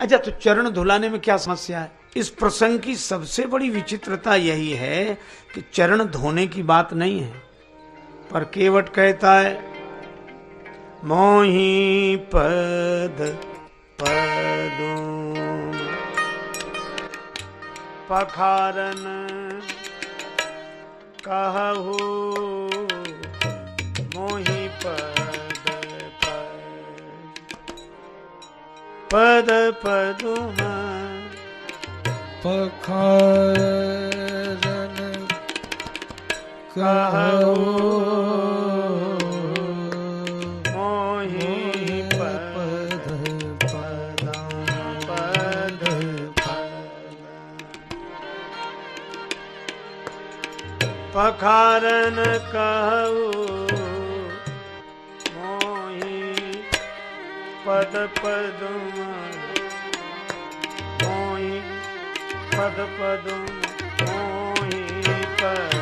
अच्छा, तो चरण धुलाने में क्या समस्या है? इस प्रसंग की सबसे बड़ी विचित्रता यही है कि चरण धोने की बात नहीं है, पर केवट कहता है मोहि पद पदुम पखारन कहु मोहि पद पदुम पखारन कहु मोहि पद पखारन कहु मोहि पद पदुम मोहि पद पदुम मोहि पद।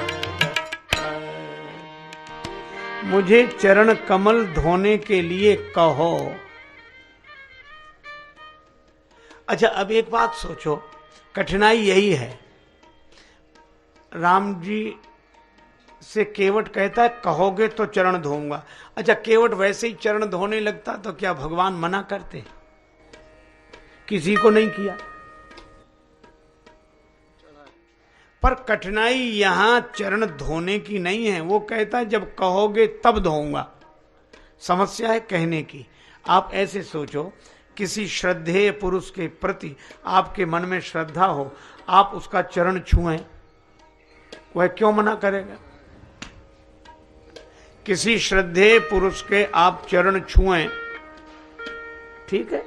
मुझे चरण कमल धोने के लिए कहो। अच्छा, अब एक बात सोचो, कठिनाई यही है। राम जी से केवट कहता है कहोगे तो चरण धोऊंगा। अच्छा, केवट वैसे ही चरण धोने लगता तो क्या भगवान मना करते? किसी को नहीं किया। पर कठिनाई यहां चरण धोने की नहीं है। वो कहता है जब कहोगे तब धोऊंगा। समस्या है कहने की। आप ऐसे सोचो, किसी श्रद्धेय पुरुष के प्रति आपके मन में श्रद्धा हो, आप उसका चरण छुएं, वह क्यों मना करेगा? किसी श्रद्धेय पुरुष के आप चरण छुएं, ठीक है,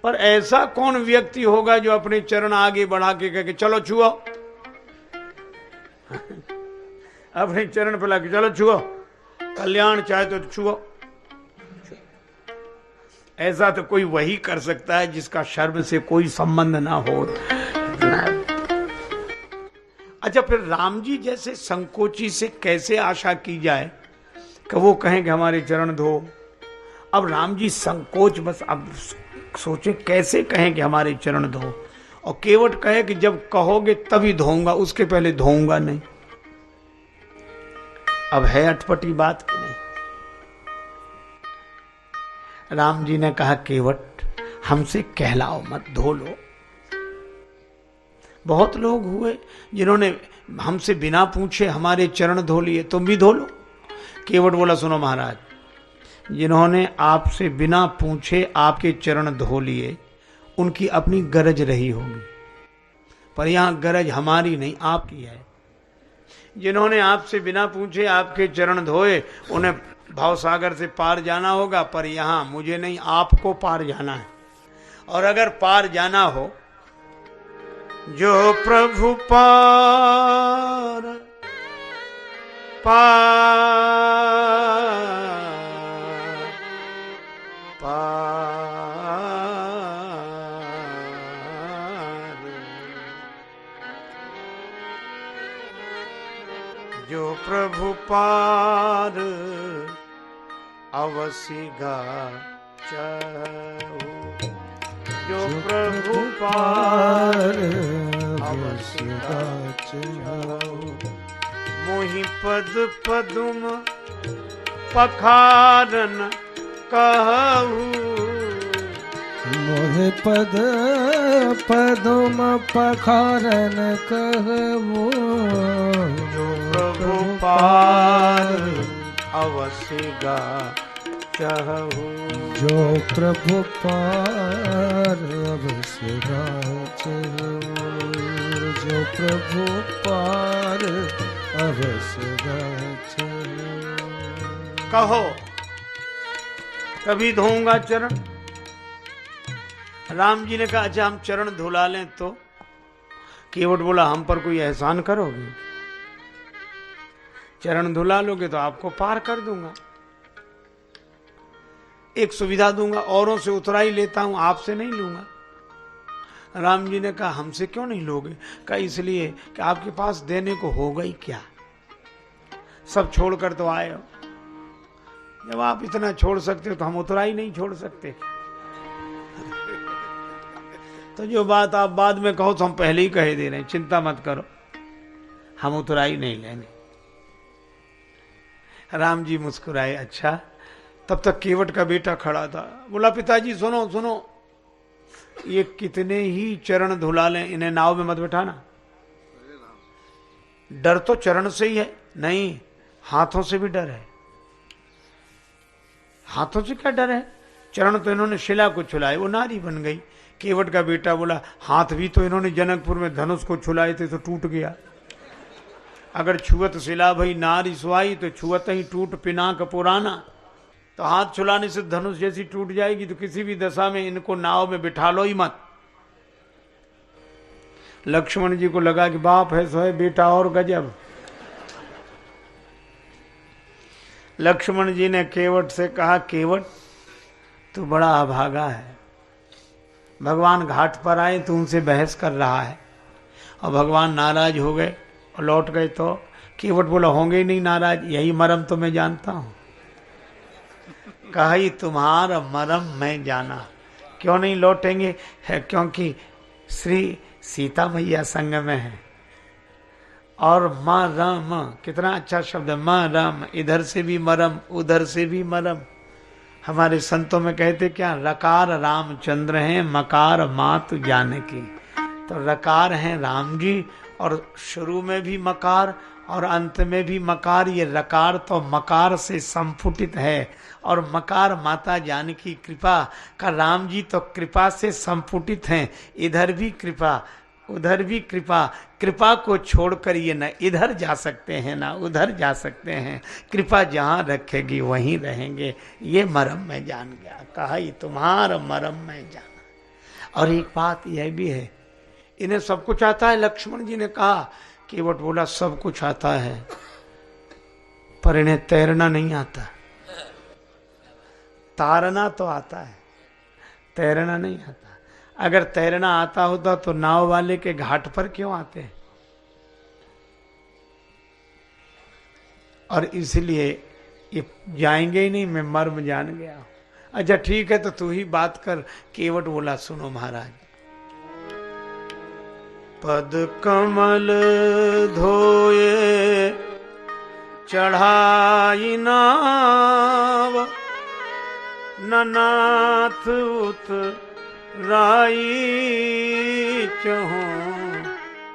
पर ऐसा कौन व्यक्ति होगा जो अपने चरण आगे बढ़ा के कहे चलो छुओ, अपने चरण पर लगे चलो छुओ, कल्याण चाहे तो छुओ। ऐसा तो कोई वही कर सकता है जिसका शर्म से कोई संबंध ना हो। अच्छा, फिर राम जी जैसे संकोची से कैसे आशा की जाए कि वो कहें कि हमारे चरण धो? अब राम जी संकोच, बस अब सोचे कैसे कहें कि हमारे चरण धो, और केवट कहे कि जब कहोगे तभी धोऊंगा, उसके पहले धोऊंगा नहीं। अब है अटपटी बात कि नहीं? राम जी ने कहा केवट हमसे कहलाओ मत, धो लो। बहुत लोग हुए जिन्होंने हमसे बिना पूछे हमारे चरण धो लिए, तुम भी धो लो। केवट बोला सुनो महाराज, जिन्होंने आपसे बिना पूछे आपके चरण धो लिए उनकी अपनी गरज रही होगी, पर यहां गरज हमारी नहीं आपकी है। जिन्होंने आपसे बिना पूछे आपके चरण धोए उन्हें भावसागर से पार जाना होगा, पर यहां मुझे नहीं आपको पार जाना है। और अगर पार जाना हो, जो प्रभु पार जो प्रभु पार अवसि गाचहु, जो प्रभु पार अवसि गाचहु, मोहि पद पदुम पखारन कहु, मोहि पद पदुम पखारन कहु, जो प्रभु पार अवसि गाचहु, जो प्रभु पार अवसि गाचहु, जो प्रभु पार अवसि गाचहु। कहो तभी धोऊंगा चरण। राम जी ने कहा अच्छा हम चरण धुला लें तो? केवट बोला हम पर कोई एहसान करोगे? चरण धुला लोगे तो आपको पार कर दूंगा, एक सुविधा दूंगा, औरों से उतराई लेता हूं, आपसे नहीं लूंगा। राम जी ने कहा हमसे क्यों नहीं लोगे? कहा इसलिए कि आपके पास देने को होगा ही क्या, सब छोड़कर तो आए हो। जब आप इतना छोड़ सकते हो तो हम उतराई नहीं छोड़ सकते। तो जो बात आप बाद में कहो तो हम पहले ही कह दे रहे हैं, चिंता मत करो, हम उतराई नहीं लेंगे। राम जी मुस्कुराए। अच्छा। तब तक केवट का बेटा खड़ा था। बोला पिताजी सुनो सुनो, ये कितने ही चरण धुला लें, इन्हें नाव में मत बिठाना। डर तो चरण से ही है। नहीं, हाथों से भी डर है। हाथों से क्या डर है? चरण तो इन्होंने शिला को छुलाए, वो नारी बन गई। केवट का बेटा बोला हाथ भी तो इन्होंने जनकपुर में धनुष को छुलाए थे तो टूट गया। अगर छुअत शिला भई नारी सुहाई, तो छुअत ही टूट पिनाक पुराना। तो हाथ छुलाने से धनुष जैसी टूट जाएगी, तो किसी भी दशा में इनको नाव में बिठा लो ही मत। लक्ष्मण जी को लगा कि बाप है सो है, बेटा और गजब। लक्ष्मण जी ने केवट से कहा, केवट तू बड़ा अभागा है। भगवान घाट पर आए तो उनसे बहस कर रहा है और भगवान नाराज हो गए और लौट गए। तो केवट बोला होंगे ही नहीं नाराज, यही मरम तो मैं जानता हूं। कहा ही तुम्हारा मरम मैं जाना। क्यों नहीं लौटेंगे? है क्योंकि श्री सीता मैया संग में है। और मरम कितना अच्छा शब्द है, मरम, इधर से भी मरम उधर से भी मरम। हमारे संतों में कहते क्या, रकार रामचंद्र हैं, मकार मातु जानकी। तो रकार हैं राम जी, और शुरू में भी मकार और अंत में भी मकार। ये रकार तो मकार से संफुटित है, और मकार माता जानकी कृपा का। राम जी तो कृपा से संफुटित हैं। इधर भी कृपा उधर भी कृपा। कृपा को छोड़कर ये न इधर जा सकते हैं ना उधर जा सकते हैं। कृपा जहाँ रखेगी वहीं रहेंगे। ये मरम मैं जान गया। कहा ये तुम्हारा मरम मैं जाना। और एक बात यह भी है, इन्हें सब कुछ आता है। लक्ष्मण जी ने कहा। केवट बोला सब कुछ आता है, पर इन्हें तैरना नहीं आता। तारना तो आता है, तैरना नहीं आता। अगर तैरना आता होता तो नाव वाले के घाट पर क्यों आते? और इसलिए ये जाएंगे ही नहीं, मैं मर्म जान गया हूं। अच्छा ठीक है, तो तू ही बात कर। केवट बोला सुनो महाराज, पद कमल धोए चढ़ाई नाव, ननाथ उतराई चहूं।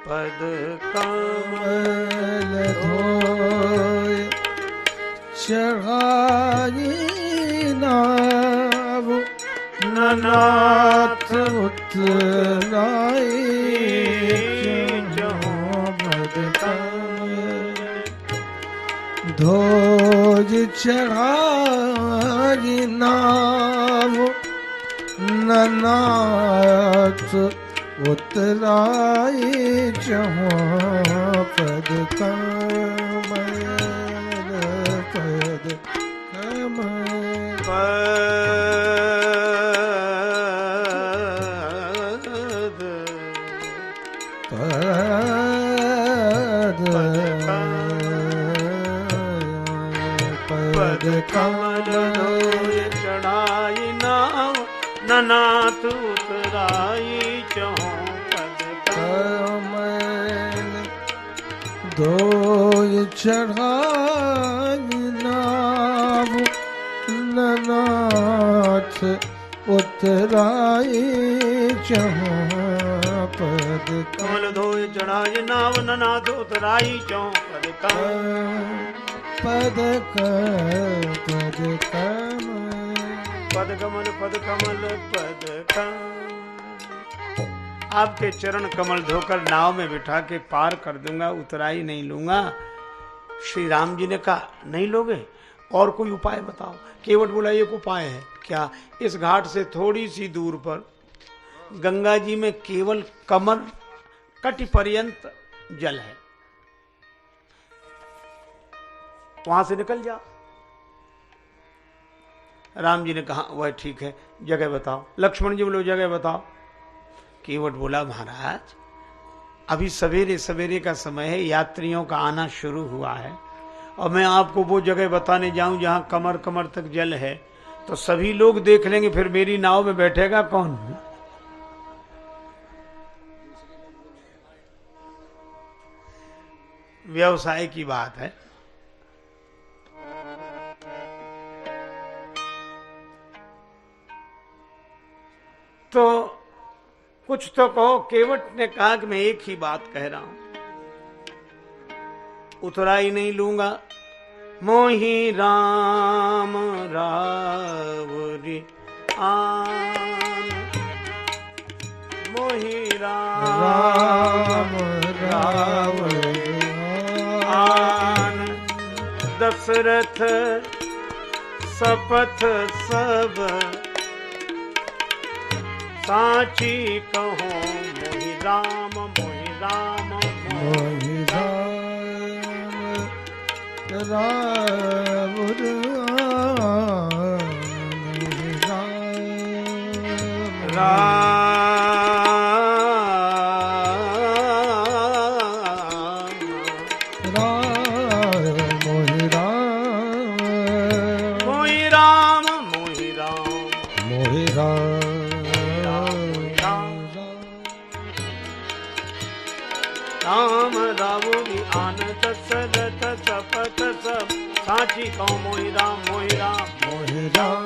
पद कमल धोए चढ़ाई नाव, ननाथ उतराई चहूं। पद कमल धोज चढ़ाई नाव, ननाथ उतराई चहूं। पद कमल पद कमल पद कमल धोए चढ़ाई नाव, ननाथ उतराई चहूं। पद कमल धोए चढ़ाई नाव, ननाथ उतराई चहूं। पद कमल धोए चढ़ाई नाव, ननाथ उतराई चहूं। पद पद पद पद कमल पद कमल पद कमल। आपके चरण कमल धोकर नाव में बिठा के पार कर दूंगा, उतराई नहीं लूंगा। श्री राम जी ने कहा नहीं लोगे, और कोई उपाय बताओ। केवट बोला एक उपाय है। क्या? इस घाट से थोड़ी सी दूर पर गंगा जी में केवल कमर कटि पर्यंत जल है, वहां से निकल जाओ। राम जी ने कहा वह ठीक है, जगह बताओ। लक्ष्मण जी बोले जगह बताओ। केवट बोला महाराज अभी सवेरे सवेरे का समय है, यात्रियों का आना शुरू हुआ है, और मैं आपको वो जगह बताने जाऊं जहां कमर कमर तक जल है, तो सभी लोग देख लेंगे, फिर मेरी नाव में बैठेगा कौन? व्यवसाय की बात है। तो कुछ तो कहो। केवट ने कहा कि मैं एक ही बात कह रहा हूं, उतराई नहीं लूंगा। मोहि राम रावरी आन, मोहि राम रावरी आन, दशरथ शपथ सब साची कहो। मोहि राम मोहि राम मोहि राम राम राम रावरी आन, दशरथ शपथ सब साची कहो। मोहि राम मोहि राम मोहि राम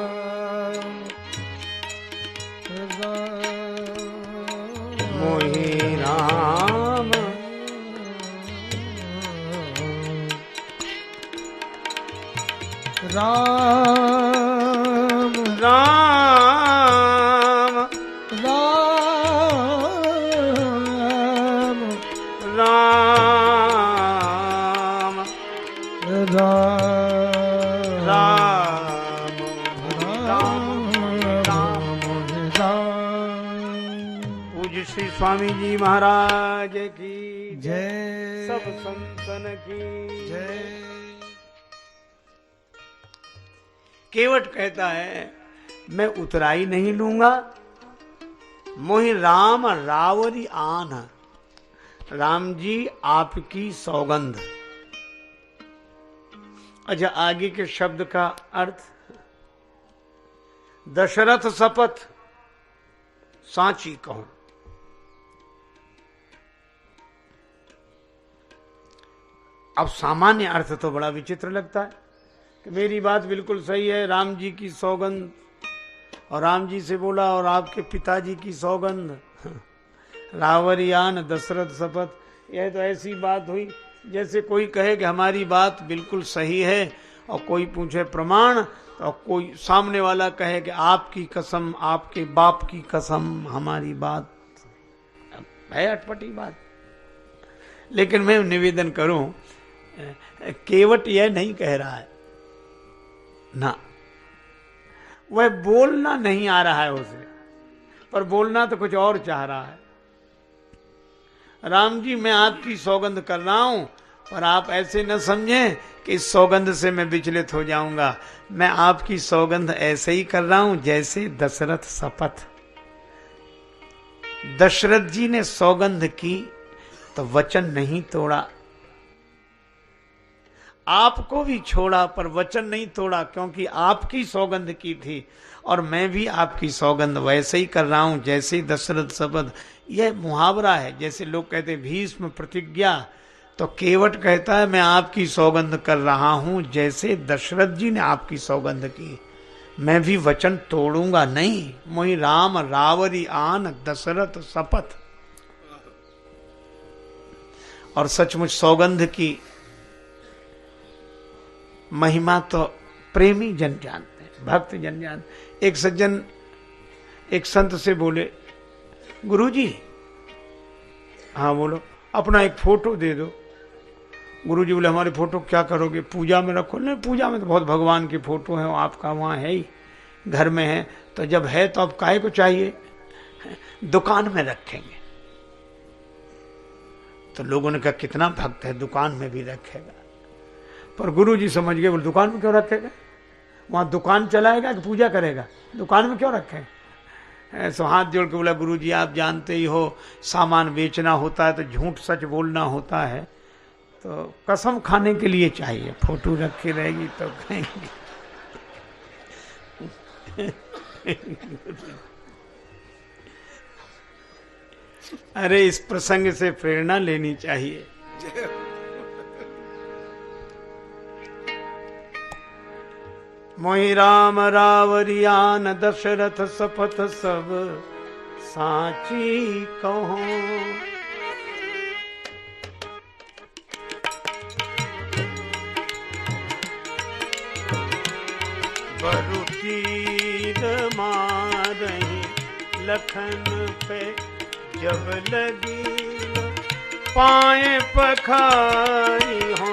मोहि राम राम राम राम राम राम पूज्य श्री स्वामी जी महाराज की जय, सब संतन की जय। केवट कहता है मैं उतराई नहीं लूंगा। मोहि राम रावरी आन, राम जी आपकी सौगंध। अच्छा, आगे के शब्द का अर्थ, दशरथ शपथ साची कहूं। अब सामान्य अर्थ तो बड़ा विचित्र लगता है कि मेरी बात बिल्कुल सही है, राम जी की सौगंध, और राम जी से बोला और आपके पिताजी की सौगंध। रावरियान दशरथ शपथ, यह तो ऐसी बात हुई जैसे कोई कहे कि हमारी बात बिल्कुल सही है और कोई पूछे प्रमाण, और कोई सामने वाला कहे कि आपकी कसम, आपके बाप की कसम, हमारी बात है। अटपटी बात। लेकिन मैं निवेदन करूं, केवट यह नहीं कह रहा है ना, वह बोलना नहीं आ रहा है उसे, पर बोलना तो कुछ और चाह रहा है। राम जी मैं आपकी सौगंध कर रहा हूं, पर आप ऐसे न समझें कि इस सौगंध से मैं विचलित हो जाऊंगा। मैं आपकी सौगंध ऐसे ही कर रहा हूं जैसे दशरथ शपथ। दशरथ जी ने सौगंध की तो वचन नहीं तोड़ा, आपको भी छोड़ा पर वचन नहीं तोड़ा, क्योंकि आपकी सौगंध की थी। और मैं भी आपकी सौगंध वैसे ही कर रहा हूं जैसे दशरथ शपथ। यह मुहावरा है, जैसे लोग कहते भीष्म प्रतिज्ञा, तो केवट कहता है मैं आपकी सौगंध कर रहा हूं जैसे दशरथ जी ने आपकी सौगंध की। मैं भी वचन तोड़ूंगा नहीं। मोहि राम रावरी आन, दशरथ शपथ। और सचमुच सौगंध की महिमा तो प्रेमी जन जानते हैं, भक्त जन जानते। एक सज्जन एक संत से बोले, गुरुजी, हाँ बोलो, अपना एक फोटो दे दो। गुरुजी बोले हमारे फोटो क्या करोगे, पूजा में रखो। नहीं, पूजा में तो बहुत भगवान की फोटो है, आपका वहाँ है ही, घर में है, तो जब है तो अब काहे को चाहिए, दुकान में रखेंगे। तो लोगों ने कहा कितना भक्त है, दुकान में भी रखेगा। पर गुरुजी समझ गए, बोले दुकान में क्यों रखेगा, वहां दुकान चलाएगा कि पूजा करेगा, दुकान में क्यों रखे। सो हाथ जोड़ के बोला, गुरुजी आप जानते ही हो सामान बेचना होता है तो झूठ सच बोलना होता है, तो कसम खाने के लिए चाहिए, फोटो रखी रहेगी तो कहेंगे। अरे इस प्रसंग से प्रेरणा लेनी चाहिए। मोहि राम रावरियान दशरथ सपथ सब साची कहो। बरु तीर मारहि लखन पे जब लगी पाए पखारी हो।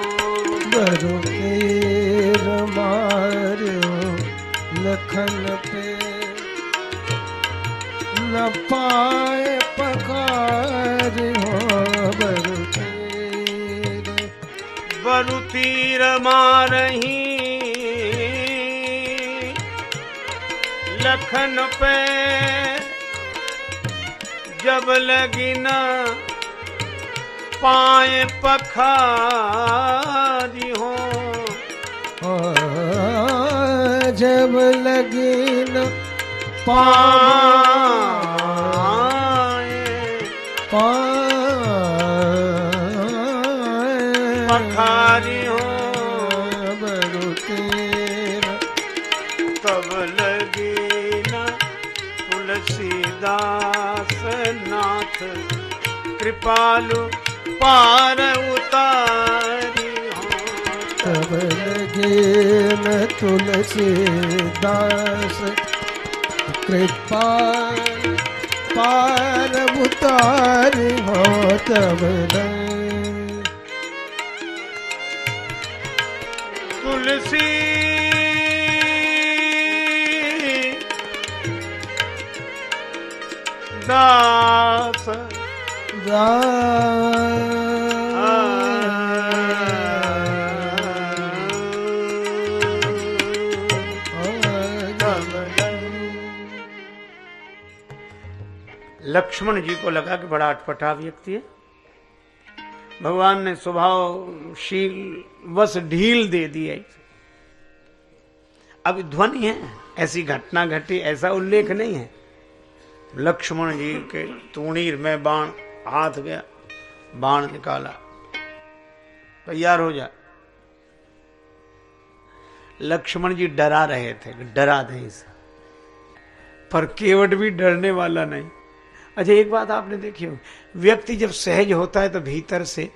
बरु तीर मारो लखन पे न पाए पखारी हो। बरु तीर मारही लखन पे जब लगी न पाए पखारी हो। जब लगी न पखारी हो। बरु तेरा तब लगी न तुलसीदास नाथ कृपालु पार उतारी हो। तब लगे न तुलसीदास कृपाल पार उतारी हो। तब तुलसी दास लक्ष्मण जी को लगा कि बड़ा अटपटा व्यक्ति है। भगवान ने स्वभावशील बस ढील दे दी है। अब ध्वनि है, ऐसी घटना घटी ऐसा उल्लेख नहीं है। लक्ष्मण जी के तूणीर में बाण हाथ गया, बाण निकाला, तैयार हो जा। लक्ष्मण जी डरा रहे थे, डरा दें इसे, पर केवट भी डरने वाला नहीं। अच्छा एक बात आपने देखी हो, व्यक्ति जब सहज होता है तो भीतर से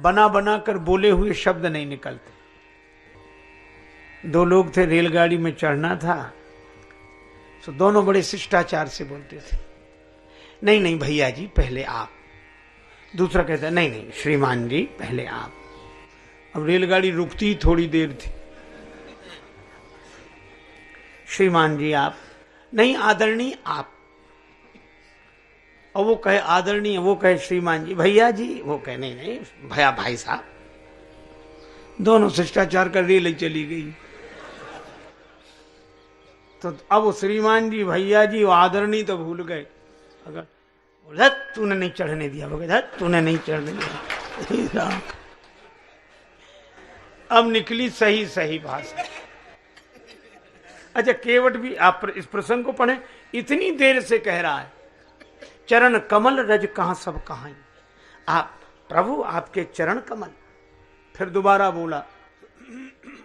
बना बना कर बोले हुए शब्द नहीं निकलते। दो लोग थे, रेलगाड़ी में चढ़ना था, तो दोनों बड़े शिष्टाचार से बोलते थे, नहीं नहीं भैया जी पहले आप। दूसरा कहता नहीं नहीं श्रीमान जी पहले आप। अब रेलगाड़ी रुकती ही थोड़ी देर थी। श्रीमान जी आप, नहीं आदरणीय आप। और वो कहे आदरणीय, वो कहे श्रीमान जी। भैया जी, वो कहे नहीं नहीं भैया भाई साहब। दोनों शिष्टाचार कर रेल चली गई। तो अब वो श्रीमान जी भैया जी वो आदरणीय तो भूल गए। अगर तूने नहीं चढ़ने दिया, वो कहता तूने नहीं चढ़ने दिया। अब निकली सही सही भाषा। अच्छा केवट भी आप इस प्रसंग को पढ़े, इतनी देर से कह रहा है चरण कमल रज कहां सब कहां। आप प्रभु आपके चरण कमल। फिर दोबारा बोला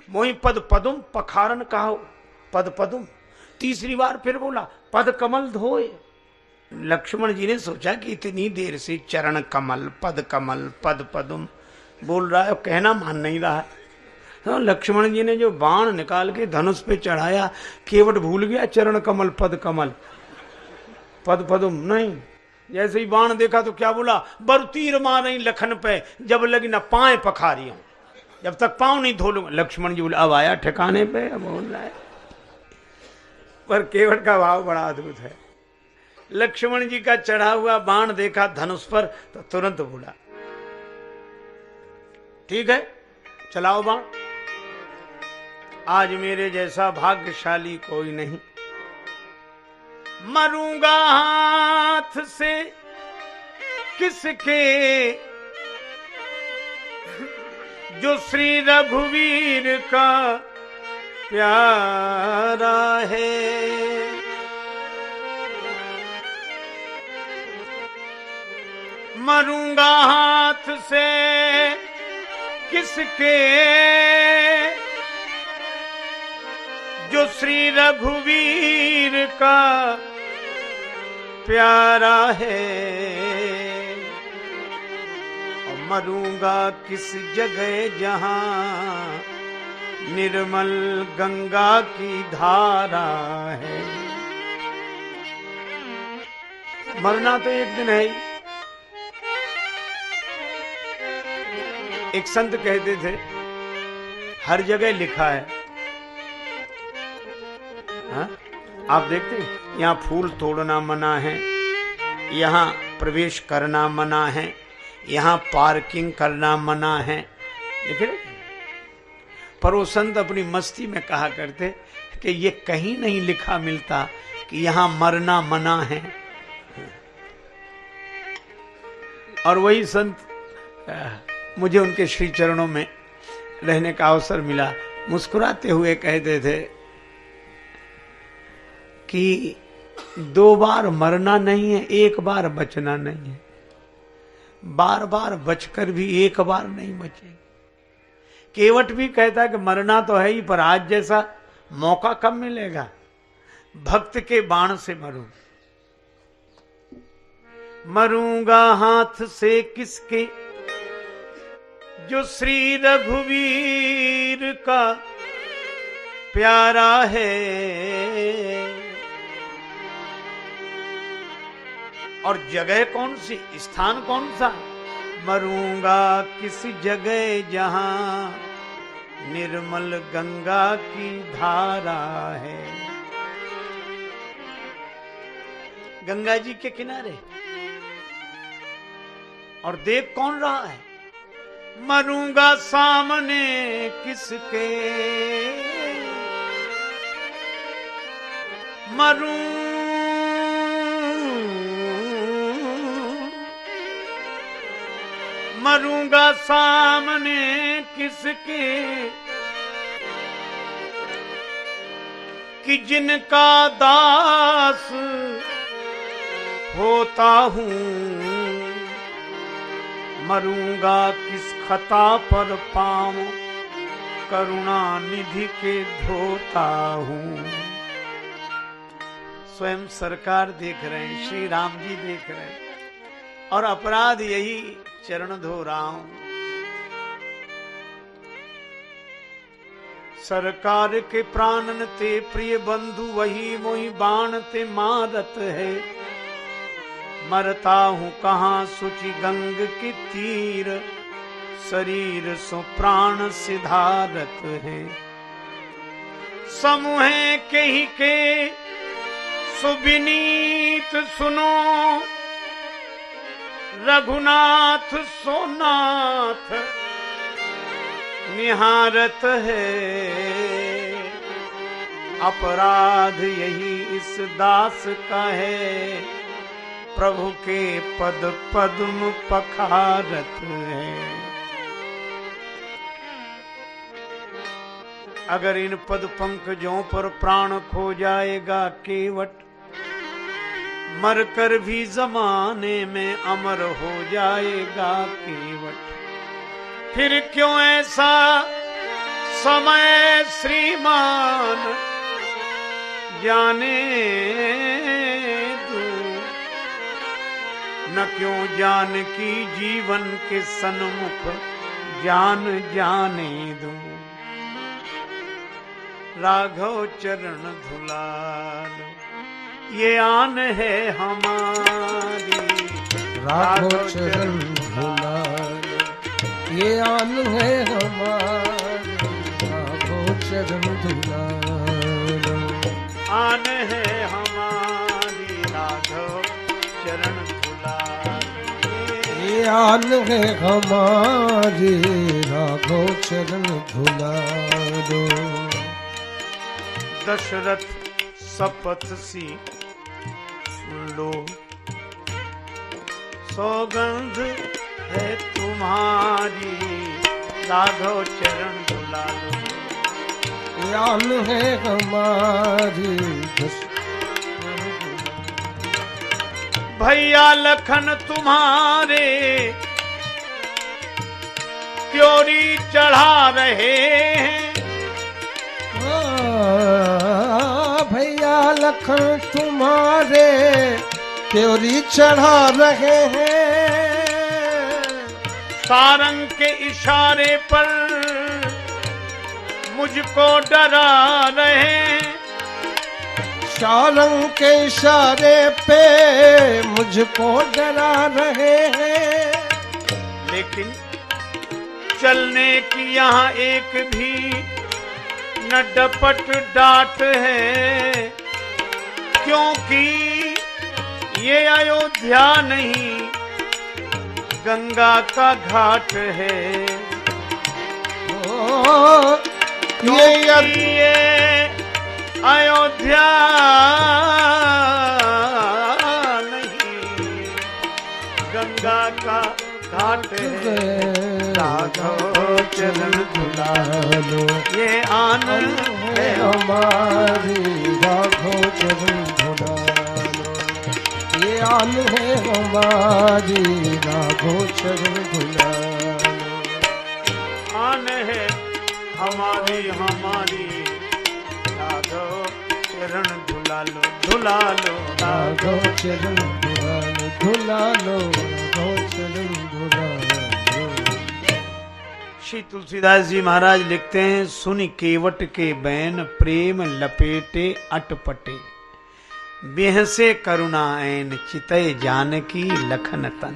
मोहि पद पदुम पखारन कहो पद पदुम। तीसरी बार फिर बोला पद कमल धोए। लक्ष्मण जी ने सोचा कि इतनी देर से चरण कमल पद पदुम बोल रहा है, कहना मान नहीं रहा है। तो लक्ष्मण जी ने जो बाण निकाल के धनुष पे चढ़ाया, केवट भूल गया चरण कमल पद पदुम नहीं। जैसे ही बाण देखा तो क्या बोला, बर तीर मारे लखन पे जब लगी न पाए पखारी हूं, जब तक पांव नहीं धो लूंगा। लक्ष्मण जी बोले अब आया ठिकाने पे, अब बोल रहा है। पर केवट का भाव बड़ा अद्भुत है। लक्ष्मण जी का चढ़ा हुआ बाण देखा धनुष पर तो तुरंत बोला ठीक है चलाओ बाण, आज मेरे जैसा भाग्यशाली कोई नहीं। मरूंगा हाथ से किसके जो श्री रघुवीर का प्यारा है। मरूंगा हाथ से किसके जो श्री रघुवीर का प्यारा है, और मरूंगा किस जगह जहां निर्मल गंगा की धारा है। मरना तो एक दिन है ही। एक संत कहते थे हर जगह लिखा है, हाँ? आप देखते हैं यहाँ फूल तोड़ना मना है, यहाँ प्रवेश करना मना है, यहाँ पार्किंग करना मना है, लिखे। पर वो संत अपनी मस्ती में कहा करते कि ये कहीं नहीं लिखा मिलता कि यहाँ मरना मना है। और वही संत मुझे उनके श्री चरणों में रहने का अवसर मिला, मुस्कुराते हुए कहते थे कि 2 बार मरना नहीं है, 1 बार बचना नहीं है। बार बार बचकर भी 1 बार नहीं बचेंगे। केवट भी कहता है कि मरना तो है ही, पर आज जैसा मौका कब मिलेगा। भक्त के बाण से मरूं, मरूंगा हाथ से किसके, जो श्री रघुवीर का प्यारा है। और जगह कौन सी, स्थान कौन सा, मरूंगा किस जगह जहां निर्मल गंगा की धारा है। गंगा जी के किनारे। और देख कौन रहा है, मरूंगा सामने किसके, मरूंगा सामने किसके, कि जिनका दास होता हूं, मरूंगा किस खता पर पांव करुणा निधि के धोता हूं। स्वयं सरकार देख रहे हैं, श्री राम जी देख रहे हैं, और अपराध यही चरण धो रहा हूं। सरकार के प्राणन ते प्रिय बंधु, वही मोहि बाण ते मारत है। मरता हूं कहां सुचि गंग के तीर, शरीर सो प्राण सिधारत है। समूह के ही के सुविनीत सुनो, रघुनाथ सोनाथ निहारत है। अपराध यही इस दास का है, प्रभु के पद पद्म पखारत है। अगर इन पद पंकजों पर प्राण खो जाएगा केवट, मरकर भी जमाने में अमर हो जाएगा केवट। फिर क्यों ऐसा समय श्रीमान जाने दूं, न क्यों जानकी जीवन के सन्मुख जान जाने दूं। राघव चरण धुलालो ये आन है हमारी, राघव चरण धुलालो ये आन है हमारी, राघव चरण धुलालो आन है हमारी, राघव चरण धुलालो ये आन है हमारी, राघव चरण धुलालो। दशरथ शपथ सी सुन लो, सौगंध है तुम्हारी, राघव चरण धुलालो। आन है हमारी, भैया लखन तुम्हारे त्योरी चढ़ा रहे हैं। लखन तुम्हारे त्योरी चढ़ा रहे हैं। सारंग के इशारे पर मुझको डरा रहे, सारंग के इशारे पे मुझको डरा रहे हैं। लेकिन चलने की यहाँ एक भी न डपट डांट है, क्योंकि ये अयोध्या नहीं गंगा का घाट है। ये अयोध्या नहीं गंगा का घाट है। राघव चरण धुला लो, ये आनंद है हमारी। राघव चरण धुला लो, ये आन है हमारी। राघव चरण धुला लो, आन है हमारी हमारी। राघव चरण धुला लो, धुला लो, राघव चरण धुला लो, धुला लो, राघव चरण धुला लो। श्री तुलसीदास जी महाराज लिखते हैं, सुनि केवट के बैन प्रेम लपेटे अटपटे, बेहसे करुणा ऐन चितय जानकी लखन तन।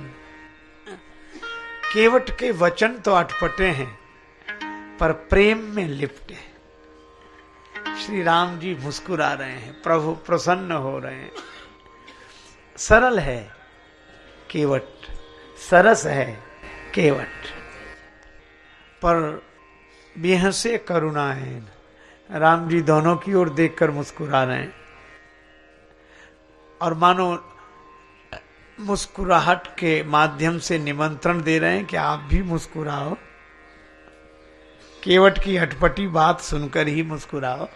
केवट के वचन तो अटपटे हैं पर प्रेम में लिपटे। श्री राम जी मुस्कुरा रहे हैं, प्रभु प्रसन्न हो रहे हैं। सरल है केवट, सरस है केवट, पर बेहसे करुणा है। राम जी दोनों की ओर देखकर मुस्कुरा रहे हैं और मानो मुस्कुराहट के माध्यम से निमंत्रण दे रहे हैं कि आप भी मुस्कुराओ। केवट की अटपटी बात सुनकर ही मुस्कुराओ,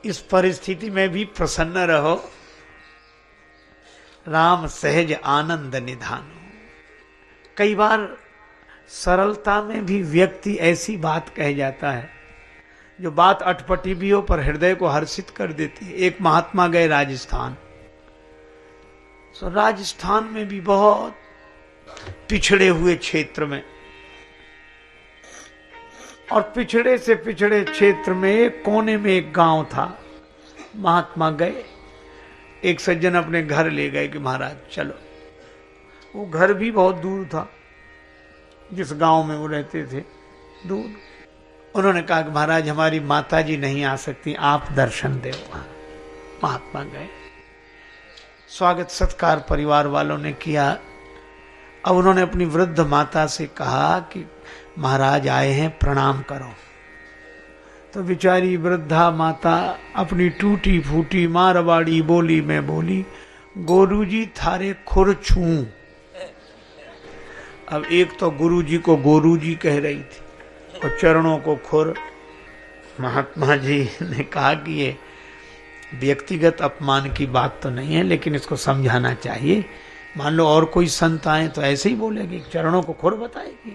इस परिस्थिति में भी प्रसन्न रहो। राम सहज आनंद निधानो। कई बार सरलता में भी व्यक्ति ऐसी बात कह जाता है जो बात अटपटी भी हो पर हृदय को हर्षित कर देती है। एक महात्मा गए राजस्थान, तो राजस्थान में भी बहुत पिछड़े हुए क्षेत्र में, और पिछड़े से पिछड़े क्षेत्र में एक कोने में एक गांव था। महात्मा गए, एक सज्जन अपने घर ले गए कि महाराज चलो। वो घर भी बहुत दूर था, जिस गांव में वो रहते थे दूर। उन्होंने कहा कि महाराज हमारी माता जी नहीं आ सकती, आप दर्शन दे। महात्मा गए, स्वागत सत्कार परिवार वालों ने किया। अब उन्होंने अपनी वृद्ध माता से कहा कि महाराज आए हैं, प्रणाम करो। तो बेचारी वृद्धा माता अपनी टूटी फूटी मारवाड़ी बोली में बोली, गोरूजी थारे खुर छूं। अब एक तो गुरुजी को गोरूजी कह रही थी और चरणों को खुर। महात्मा जी ने कहा कि ये व्यक्तिगत अपमान की बात तो नहीं है, लेकिन इसको समझाना चाहिए। मान लो और कोई संत आए तो ऐसे ही बोलेगी, चरणों को खुर बताएगी।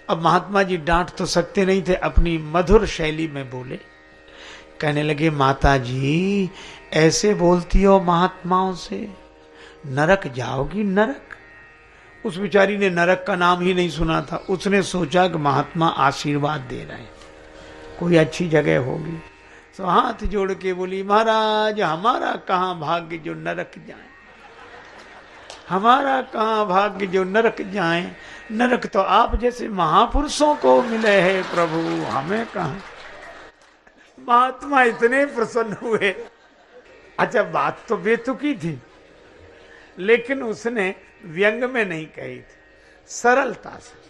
अब महात्मा जी डांट तो सकते नहीं थे, अपनी मधुर शैली में बोले, कहने लगे माता जी ऐसे बोलती हो महात्माओं से, नरक जाओगी नरक। उस बेचारी ने नरक का नाम ही नहीं सुना था। उसने सोचा कि महात्मा आशीर्वाद दे रहे हैं, कोई अच्छी जगह होगी। तो हाथ जोड़ के बोली, महाराज हमारा कहाँ भाग्य जो नरक जाए, हमारा कहाँ भाग्य जो नरक जाए। नरक तो आप जैसे महापुरुषों को मिले हैं प्रभु, हमें कहाँ। महात्मा इतने प्रसन्न हुए। अच्छा बात तो बेतुकी थी, लेकिन उसने व्यंग में नहीं कही थी, सरलता से।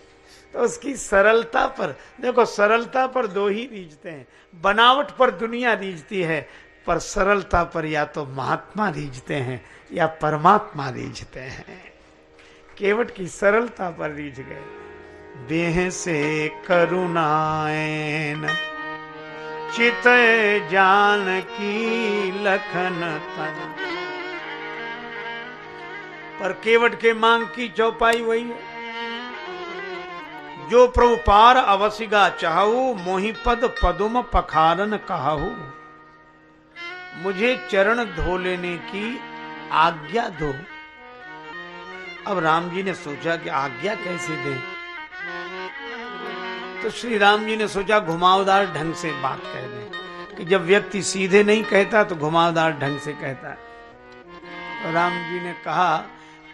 तो उसकी सरलता पर देखो, सरलता पर दो ही रीझते हैं, बनावट पर दुनिया रीझती है, पर सरलता पर या तो महात्मा रीझते हैं या परमात्मा रीझते हैं। केवट की सरलता पर रीझ गए। बेह से करुणाएन चितय जानकी लखन तन। पर केवट के मांग की चौपाई वही है, जो प्रभु पार अवसिगा चाहू, मोहि पद पदुम पखारन कहू। मुझे चरण धो लेने की आज्ञा दो। अब राम जी ने सोचा कि आज्ञा कैसे दें, तो श्री राम जी ने सोचा घुमावदार ढंग से बात कह दें, कि जब व्यक्ति सीधे नहीं कहता तो घुमावदार ढंग से कहता है। तो राम जी ने कहा,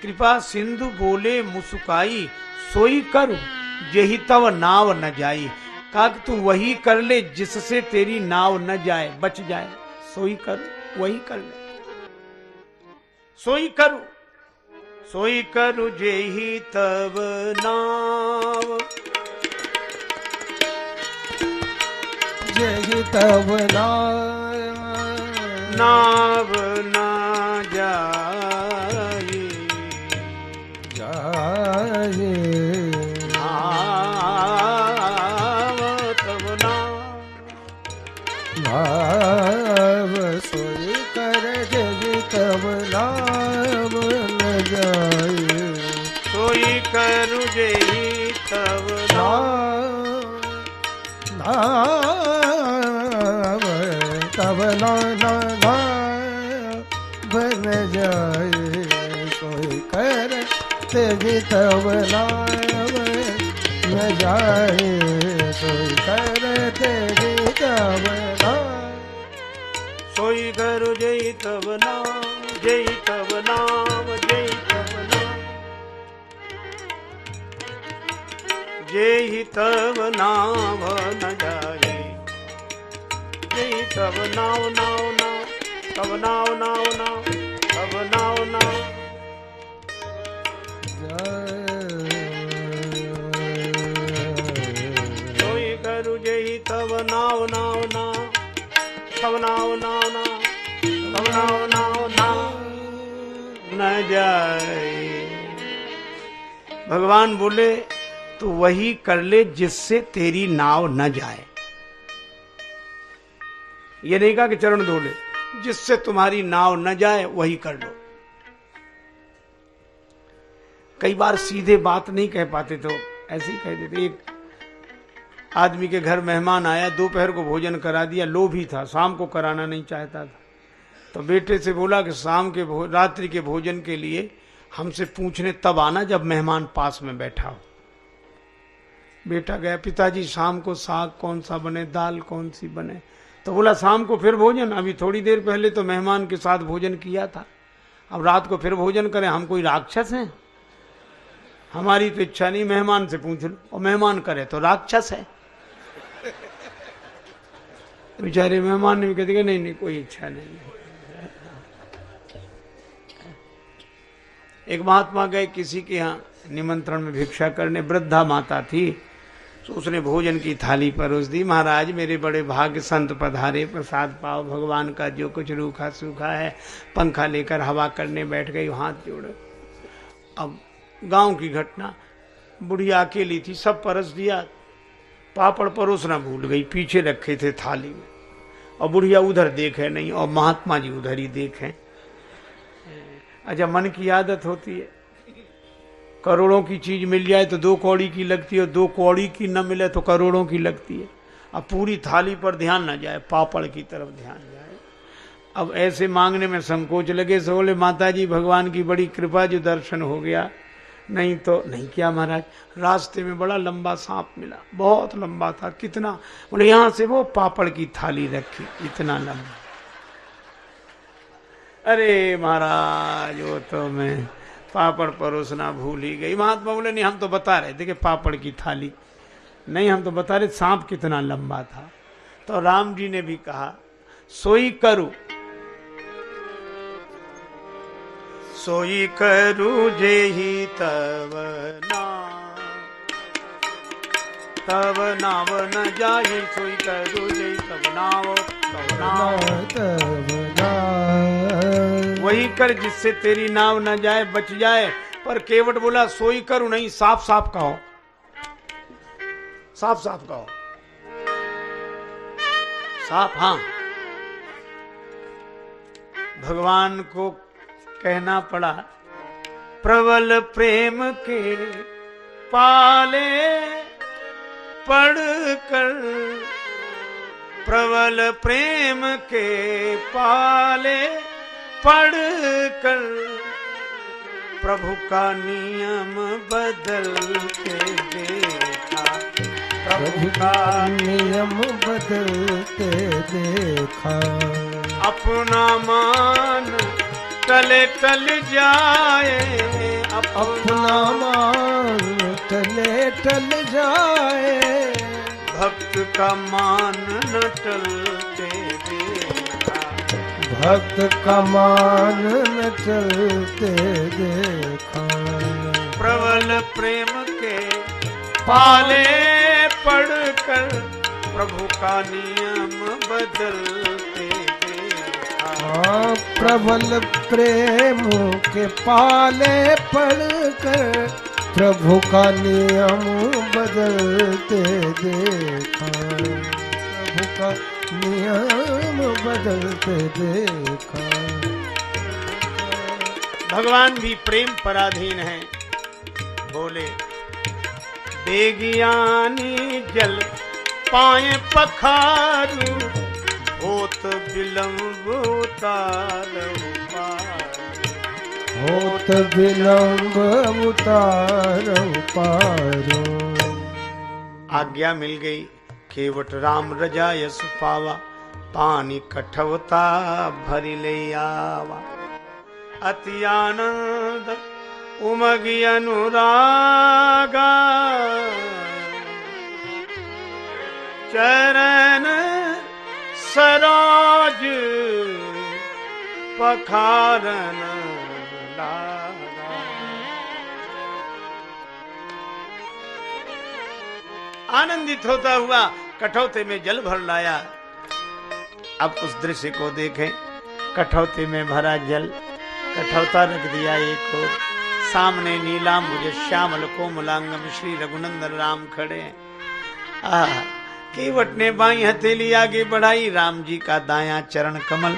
कृपा सिंधु बोले मुस्काई, सोई कर जेहि तव नाव न जाई। कहा कि तू वही कर ले जिससे तेरी नाव न जाए, बच जाए। सोई कर, वही कर ले। सोई करू, सोई करू जेहि तव नाव, जेहि तव नाव न जाई, जाए नाव सोई कर जेहि तव नाव न जाए। सोई करू जेहि तव नाव तव नाव न जाए। सोई कर जेहि तव नाव न जाए। सोई कर तेरी तव सोई करू जेहि तव नाम, जेहि तव नाम, जेहि तव नाम, जेहि तव नाम न जाए। जेहि तव नाव नाव नाव, तव नाव नाव नाव, तव नाव नाव सोई करू जेहि तव नाव नाव नाव, तव नाव नाव नाव, तव नाव नाव नाव न जाए। भगवान बोले तू वही कर ले जिससे तेरी नाव न जाए। ये नहीं कहा कि चरण धो ले, जिससे तुम्हारी नाव न जाए वही कर लो। कई बार सीधे बात नहीं कह पाते तो ऐसे ही कह देते। एक आदमी के घर मेहमान आया, दोपहर को भोजन करा दिया, लोभी था, शाम को कराना नहीं चाहता था। तो बेटे से बोला कि शाम के रात्रि के भोजन के लिए हमसे पूछने तब आना जब मेहमान पास में बैठा हो। बेटा गया, पिताजी शाम को साग कौन सा बने, दाल कौन सी बने। तो बोला शाम को फिर भोजन, अभी थोड़ी देर पहले तो मेहमान के साथ भोजन किया था, अब रात को फिर भोजन करें, हम कोई राक्षस हैं? हमारी तो इच्छा नहीं, मेहमान से पूछ लो, और मेहमान करे तो राक्षस है। बेचारे मेहमान ने भी कहते कि नहीं कोई इच्छा नहीं। एक महात्मा गए किसी के यहाँ निमंत्रण में भिक्षा करने, वृद्धा माता थी, तो उसने भोजन की थाली परोस दी। महाराज मेरे बड़े भाग्य, संत पधारे, प्रसाद पाओ, भगवान का जो कुछ रूखा सूखा है। पंखा लेकर हवा करने बैठ गई, हाथ जोड़े। अब गांव की घटना, बुढ़िया अकेली थी, सब परस दिया, पापड़ परोसना भूल गई, पीछे रखे थे थाली में, और बुढ़िया उधर देखे नहीं और महात्मा जी उधर ही देखें। अच्छा, मन की आदत होती है, करोड़ों की चीज मिल जाए तो 2 कौड़ी की लगती है, 2 कौड़ी की न मिले तो करोड़ों की लगती है। अब पूरी थाली पर ध्यान न जाए, पापड़ की तरफ ध्यान जाए। अब ऐसे मांगने में संकोच लगे, सो बोले माता जी भगवान की बड़ी कृपा, जो दर्शन हो गया, नहीं तो नहीं किया महाराज। रास्ते में बड़ा लंबा सांप मिला, बहुत लंबा था। कितना? बोले यहां से वो पापड़ की थाली रखी, इतना लंबा। अरे महाराज वो तो मैं पापड़ परोसना भूल ही गई। महात्मा बोले नहीं, हम तो बता रहे थे कि पापड़ की थाली नहीं, हम तो बता रहे सांप कितना लंबा था। तो राम जी ने भी कहा सोई करू, सोई करू जेहि तव नाम, तव नाम न जाहि। सोई करू जेहि तव नाम, तव नाम वही कर जिससे तेरी नाव न जाए, बच जाए। पर केवट बोला सोई करू नहीं, साफ साफ कहो, साफ साफ कहो, साफ। हाँ, भगवान को कहना पड़ा, प्रबल प्रेम के पाले पढ़ कर, प्रबल प्रेम के पाले पढ़कर प्रभु का नियम बदल के देखा, प्रभु का नियम बदलते देखा। अपना मान टले टल जाए, अपना मान टले टल जाए, भक्त का मान न टलते देखा, भक्त का मान न टलते देखा। प्रबल प्रेम के पाले पढ़कर प्रभु का नियम बदलते देखा। प्रबल प्रेम के पाले पढ़कर प्रभु का नियम बदलते देखा, प्रभु का नियम बदलते देखा। भगवान भी प्रेम पराधीन है। बोले बेगियानी जल पाए पखारू, होत विलंब उतारो पार, होत विलंब उतारो पारो। आज्ञा मिल गई, केवट राम रजा यस पावा, पानी कठवता भरी ले आवा। अति आनंद उमगी अनुरागा, चरण सरोज पखारन लागा। आनंदित होता हुआ कठौते में जल भर लाया। अब उस दृश्य को देखें, कठौते में भरा जल, कठौता रख दिया एक और, सामने नीलांबुज श्यामल कोमलांगम श्री रघुनंदन राम खड़े हैं। केवट ने बाई हथेली आगे बढ़ाई, राम जी का दायां चरण कमल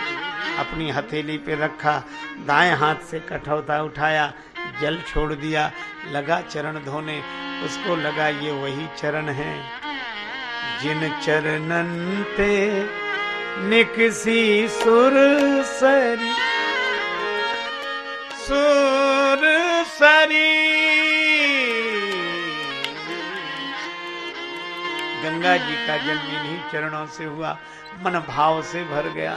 अपनी हथेली पे रखा, दाएं हाथ से कठौता उठाया, जल छोड़ दिया, लगा चरण धोने। उसको लगा ये वही चरण है जिन चरणन ते निकसी सुर सरी, सुर सरी। गंगा जी का जल इन्हीं चरणों से हुआ, मन भाव से भर गया।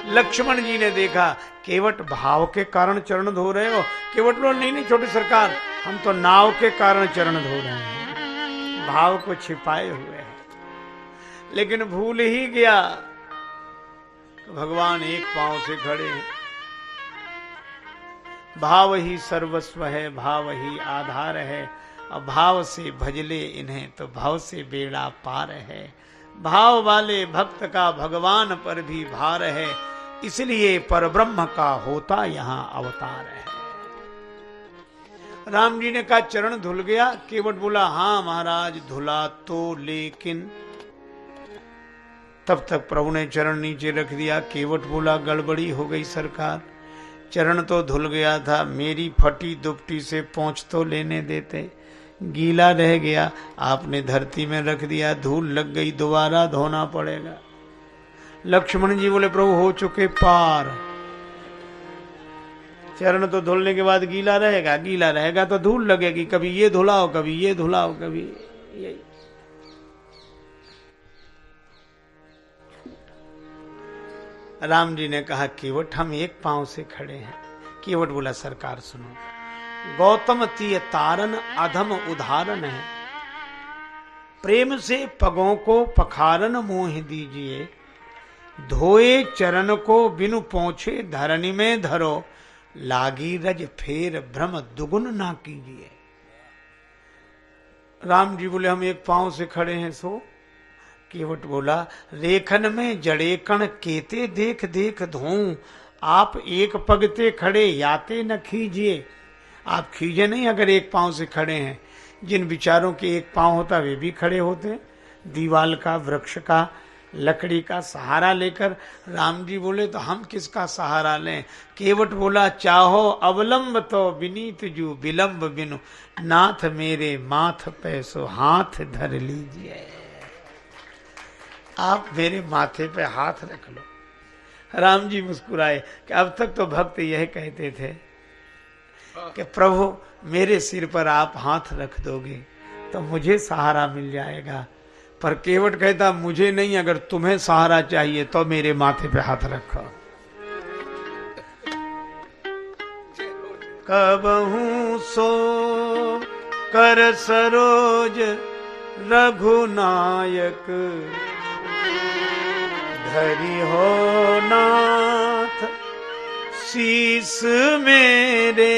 लक्ष्मण जी ने देखा केवट भाव के कारण चरण धो रहे हो। केवट बोले नहीं नहीं छोटी सरकार, हम तो नाव के कारण चरण धो रहे हैं, भाव को छिपाए हुए हैं। लेकिन भूल ही गया तो भगवान एक पांव से खड़े हैं। भाव ही सर्वस्व है, भाव ही आधार है, और भाव से भजले इन्हें तो भाव से बेड़ा पार है। भाव वाले भक्त का भगवान पर भी भार है, इसलिए परब्रह्म का होता यहां अवतार है। राम जी ने कहा चरण धुल गया। केवट बोला हाँ महाराज धुला तो, लेकिन तब तक प्रभु ने चरण नीचे रख दिया। केवट बोला गड़बड़ी हो गई सरकार, चरण तो धुल गया था, मेरी फटी दुपटी से पोंछ तो लेने देते, गीला रह गया, आपने धरती में रख दिया, धूल लग गई, दोबारा धोना पड़ेगा। लक्ष्मण जी बोले प्रभु हो चुके पार, चरण तो धुलने के बाद गीला रहेगा, गीला रहेगा तो धूल लगेगी, कभी ये धुलाओ कभी ये धुलाओ कभी यही। राम जी ने कहा केवट हम एक पांव से खड़े हैं। केवट बोला सरकार सुनो, गौतम तीय तारन अधम उदाहरण है, प्रेम से पगों को पखारन मोह दीजिए, धोए चरण को बिनु पोंछे धरनी में धरो, लागी रज फेर भ्रम दुगुन ना कीजिए। राम जी बोले हम एक पांव से खड़े हैं सो। केवट बोला रेखन में जड़े कण केते देख देख धोऊं, आप एक पगते खड़े याते न खीजिए। आप खींचे नहीं अगर एक पांव से खड़े हैं, जिन विचारों के एक पांव होता वे भी खड़े होते, दीवाल का, वृक्ष का, लकड़ी का सहारा लेकर। राम जी बोले तो हम किसका सहारा लें? केवट बोला चाहो अवलंब तो विनीत जू विलंब बिनु, नाथ मेरे माथ पैसो हाथ धर लीजिए। आप मेरे माथे पे हाथ रख लो। राम जी मुस्कुराए कि अब तक तो भक्त यह कहते थे कि प्रभु मेरे सिर पर आप हाथ रख दोगे तो मुझे सहारा मिल जाएगा, पर केवट कहता मुझे नहीं, अगर तुम्हें सहारा चाहिए तो मेरे माथे पे हाथ रखो। कबहू सो कर सरोज रघुनायक, धरि हो नाथ शीस मेरे,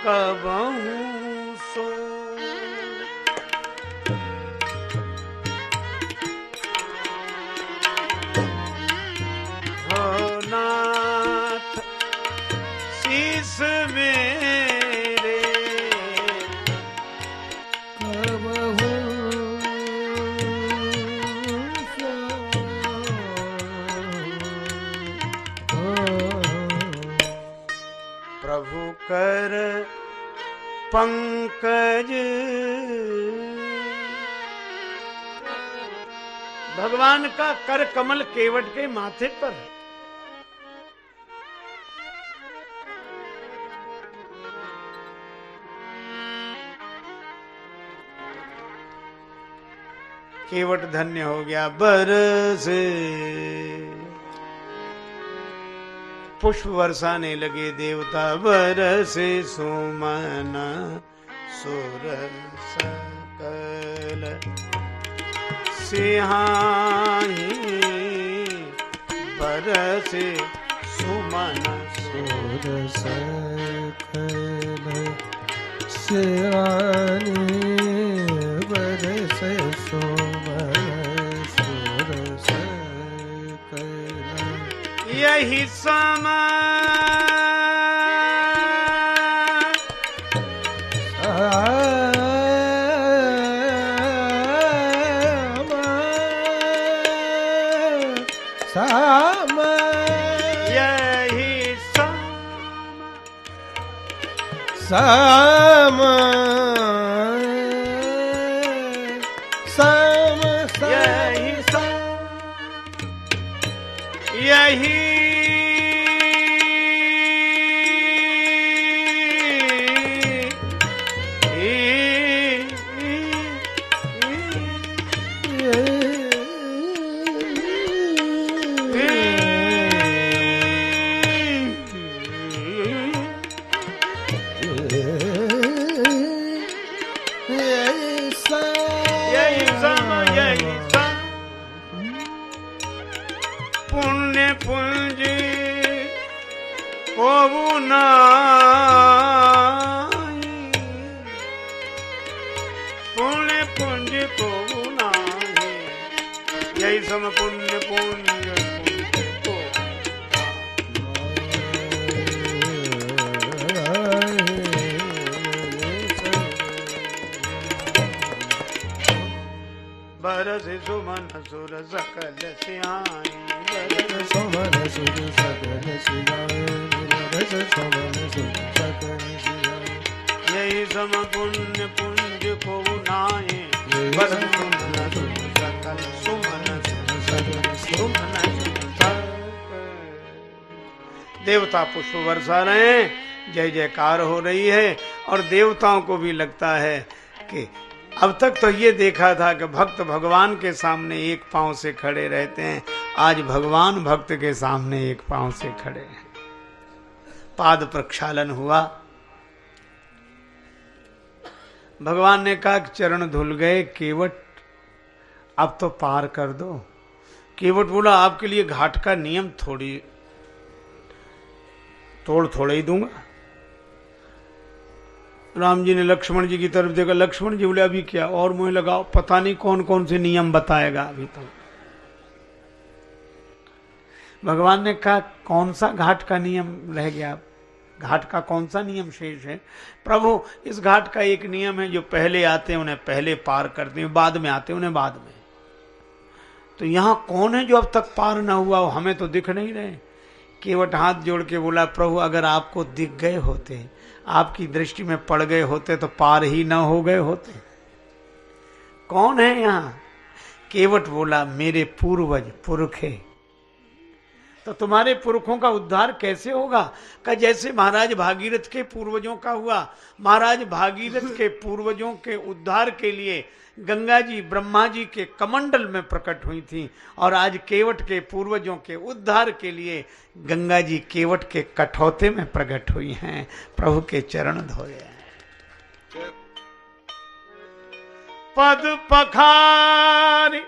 कबहू सो। हो नाथ शीस मेरे, कबहू प्रभु कर पंकज। भगवान का कर कमल केवट के माथे पर है। केवट धन्य हो गया। बरसे पुष्प बरसाने लगे देवता, बरसे सुमन सुर सकल, सिहाही बरसे सुमन सुर सकल, सिहाही बरसे सुमन सुर सकल। यही समय यही सम सम यही यही पुण्य पुंज को बुनाई, पुण्य पुंज को बुनाई, यही सम पुण्य पुंज को। बरस सुमन सुर सकल सिहाई, सुमन सुर सकल सिहाई, बरस सुमन सुर सकल सिहाई। यही सम पुण्य पुंज को नाये, बरस सुमन सुर सकल सुमन सुर सकल सुमन सुर सकल। देवता पुष्प बरसा रहे हैं, जय जयकार हो रही है, और देवताओं को भी लगता है कि अब तक तो ये देखा था कि भक्त भगवान के सामने एक पांव से खड़े रहते हैं, आज भगवान भक्त के सामने एक पांव से खड़े हैं। पाद प्रक्षालन हुआ। भगवान ने कहा कि चरण धुल गए केवट, अब तो पार कर दो। केवट बोला आपके लिए घाट का नियम तोड़ थोड़े ही दूंगा। राम जी ने लक्ष्मण जी की तरफ देखा, लक्ष्मण जी बोले अभी क्या और मुंह लगाओ, पता नहीं कौन कौन से नियम बताएगा अभी तो। भगवान ने कहा कौन सा घाट का नियम रह गया, घाट का कौन सा नियम शेष है? प्रभु इस घाट का एक नियम है, जो पहले आते हैं उन्हें पहले पार करते हैं, बाद में आते हैं उन्हें बाद में। तो यहां कौन है जो अब तक पार ना हुआ हो? हमें तो दिख नहीं रहे। केवट हाथ जोड़ के बोला प्रभु अगर आपको दिख गए होते, आपकी दृष्टि में पड़ गए होते तो पार ही ना हो गए होते। कौन है यहाँ? केवट बोला मेरे पूर्वज पुरखे, तो तुम्हारे पुरखों का उद्धार कैसे होगा? का जैसे महाराज भागीरथ के पूर्वजों का हुआ। महाराज भागीरथ के पूर्वजों के उद्धार के लिए गंगा जी ब्रह्मा जी के कमंडल में प्रकट हुई थी, और आज केवट के पूर्वजों के उद्धार के लिए गंगा जी केवट के कठौते में प्रकट हुई हैं। प्रभु के चरण धोए हैं। पद पखारी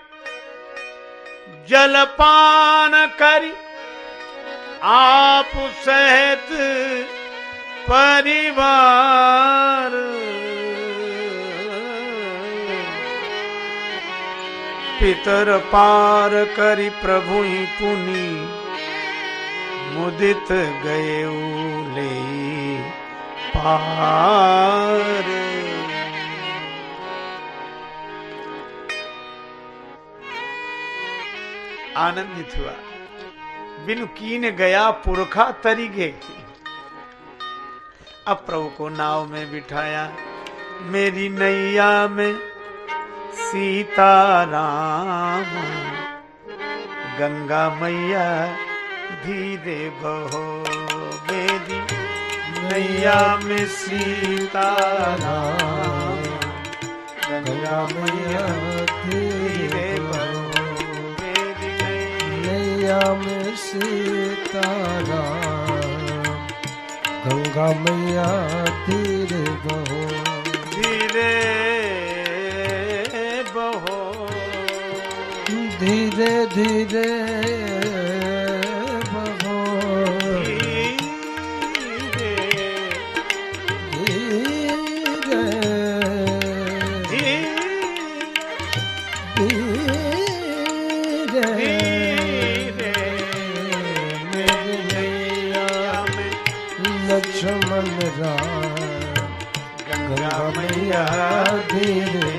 जलपान करी आप सहित परिवार, पितर पार करी प्रभु ही पुनि मुदित गए ले पार। आनंदित हुआ, बिनु कीन गया पुरखा तरी गे। अब प्रभु को नाव में बिठाया, मेरी नैया में सीताराम, गंगा मैया धीरे बहो, मेरी नैया में सीताराम, गंगा मैया धीरे बहो, मेरी नैया में सीताराम, गंगा मैया धीरे बहो, धीरे बहो, धीरे धीरे बहो, लक्ष्मण राम, गंगा मैया धीरे